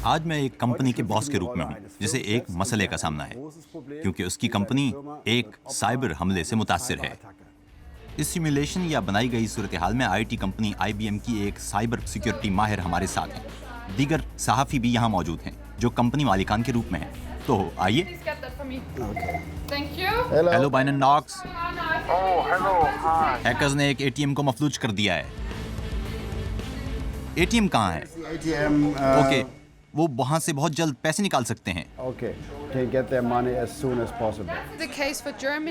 آج میں ایک کمپنی کے باس کے روپ میں ہوں جسے ایک مسئلے کا سامنا ہے کیونکہ اس کی کمپنی ایک سائبر حملے سے متاثر ہے۔ اس سیمولیشن یا بنائی گئی صورتحال میں آئی ٹی کمپنی IBM کی ایک سائبر سیکیورٹی ماہر ہمارے ساتھ ہیں۔ دیگر صحافی بھی یہاں موجود ہیں جو کمپنی مالکان کے روپ میں ہیں۔ تو آئیے۔ Hello بائنن knocks. ہیکرز نے ایک ATM کو مفلوج کر دیا ہے۔ ATM کہاں ہے؟ اوکے، وہ وہاں سے بہت جلد پیسے نکال سکتے ہیں۔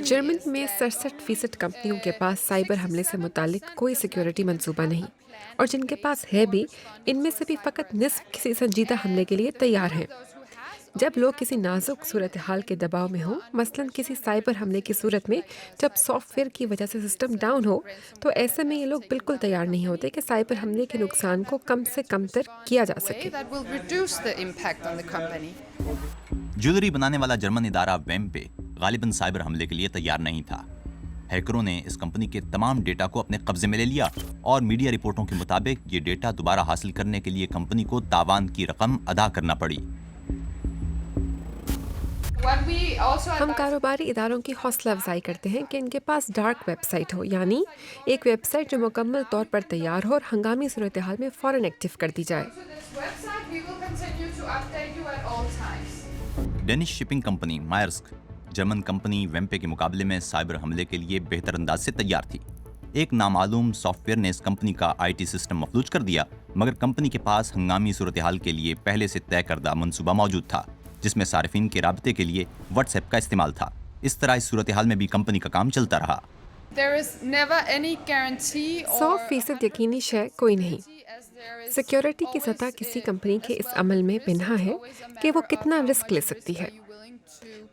جرمنی میں 67% کمپنیوں کے پاس سائبر حملے سے متعلق کوئی سیکیورٹی منصوبہ نہیں، اور جن کے پاس ہے بھی، ان میں سے بھی فقط نصف کسی سنجیدہ حملے کے لیے تیار ہیں۔ جب لوگ کسی نازک صورتحال کے دباؤ میں ہوں، مثلاً کسی سائبر حملے کی صورت میں جب سافٹ ویئر کی وجہ سے سسٹم ڈاؤن ہو، تو ایسے میں یہ لوگ بالکل تیار نہیں ہوتے کہ سائبر حملے کے نقصان کو کم سے کم تر کیا جا سکے۔ جیولری بنانے والا جرمن ادارہ ویمپے غالباً سائبر حملے کے لیے تیار نہیں تھا۔ ہیکروں نے اس کمپنی کے تمام ڈیٹا کو اپنے قبضے میں لے لیا، اور میڈیا رپورٹوں کے مطابق یہ ڈیٹا دوبارہ حاصل کرنے کے لیے کمپنی کو تاوان کی رقم ادا کرنا پڑی۔ ہم کاروباری اداروں کی حوصلہ افزائی کرتے ہیں کہ ان کے پاس ڈارک ویب سائٹ ہو، یعنی ایک ویب سائٹ جو مکمل طور پر تیار ہو اور ہنگامی صورتحال میں فوراً ایکٹیو کر دی جائے۔ Danish shipping company Maersk German company ویمپے کے مقابلے میں سائبر حملے کے لیے بہتر انداز سے تیار تھی۔ ایک نامعلوم سافٹ ویئر نے اس کمپنی کا IT سسٹم مفلوج کر دیا، مگر کمپنی کے پاس ہنگامی صورتحال کے لیے پہلے سے طے کردہ منصوبہ موجود تھا، جس میں صارفین کے رابطے کے لیے واٹس ایپ کا استعمال تھا۔ اس طرح اس صورتحال میں بھی کمپنی کا کام چلتا رہا۔ 100% یقینی شے کوئی نہیں۔ سیکیورٹی کی سطح کسی کمپنی کے اس عمل میں پنہا ہے کہ وہ کتنا رسک لے سکتی ہے،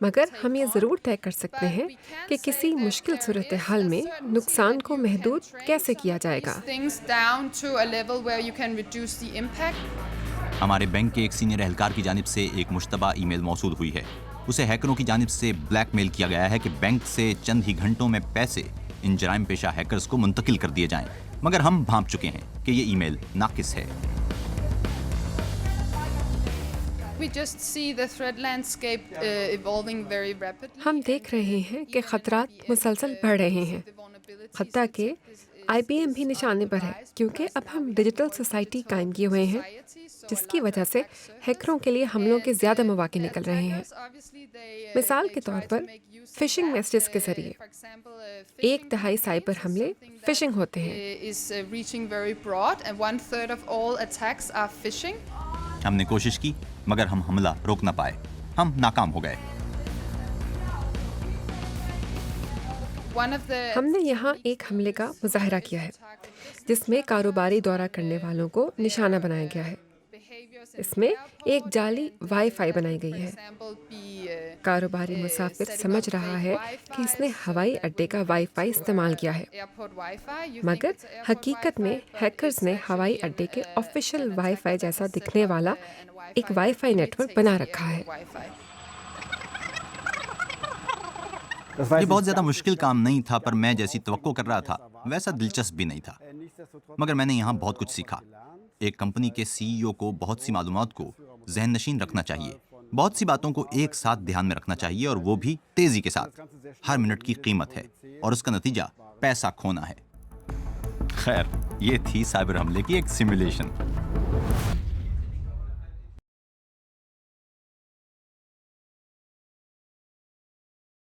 مگر ہم یہ ضرور طے کر سکتے ہیں کہ کسی مشکل صورتحال میں نقصان کو محدود کیسے کیا جائے گا۔ ہمارے بینک کے ایک سینئر اہلکار کی جانب سے ایک مشتبہ ای میل موصول ہوئی ہے۔ اسے ہیکروں کی جانب سے بلیک میل کیا گیا ہے کہ بینک سے چند ہی گھنٹوں میں پیسے ان جرائم پیشہ ہیکرز کو منتقل کر دیے جائیں، مگر ہم بھانپ چکے ہیں کہ یہ ای میل ناقص ہے۔ ہم دیکھ رہے ہیں کہ خطرات مسلسل بڑھ رہے ہیں، حتیٰ کہ IBM بھی نشانے پر ہے، کیونکہ اب ہم ڈیجیٹل سوسائٹی قائم کیے ہوئے ہیں، جس کی وجہ سے ہیکروں کے لیے حملوں کے زیادہ مواقع نکل رہے ہیں۔ مثال کے طور پر فشنگ میسیجز کے ذریعے 1/3 سائبر حملے فشنگ ہوتے ہیں۔ ہم نے کوشش کی، مگر ہم حملہ روک نہ پائے، ہم ناکام ہو گئے۔ ہم نے یہاں ایک حملے کا مظاہرہ کیا ہے جس میں کاروباری دورہ کرنے والوں کو نشانہ بنایا گیا ہے۔ اس میں ایک جعلی وائی فائی بنائی گئی ہے۔ کاروباری مسافر سمجھ رہا ہے کہ اس نے ہوائی اڈے کا وائی فائی استعمال کیا ہے، مگر حقیقت میں ہیکرز نے ہوائی اڈے کے آفیشیل وائی فائی جیسا دکھنے والا ایک وائی فائی نیٹ ورک بنا رکھا ہے۔ یہ بہت زیادہ مشکل کام نہیں تھا، پر میں جیسی توقع کر رہا تھا ویسا دلچسپ بھی نہیں تھا، مگر میں نے یہاں بہت کچھ سیکھا۔ ایک کمپنی کے CEO کو بہت سی معلومات کو ذہن نشین رکھنا چاہیے، بہت سی باتوں کو ایک ساتھ دھیان میں رکھنا چاہیے، اور وہ بھی تیزی کے ساتھ۔ ہر منٹ کی قیمت ہے، اور اس کا نتیجہ پیسہ کھونا ہے۔ خیر، یہ تھی سائبر حملے کی ایک سیمولیشن۔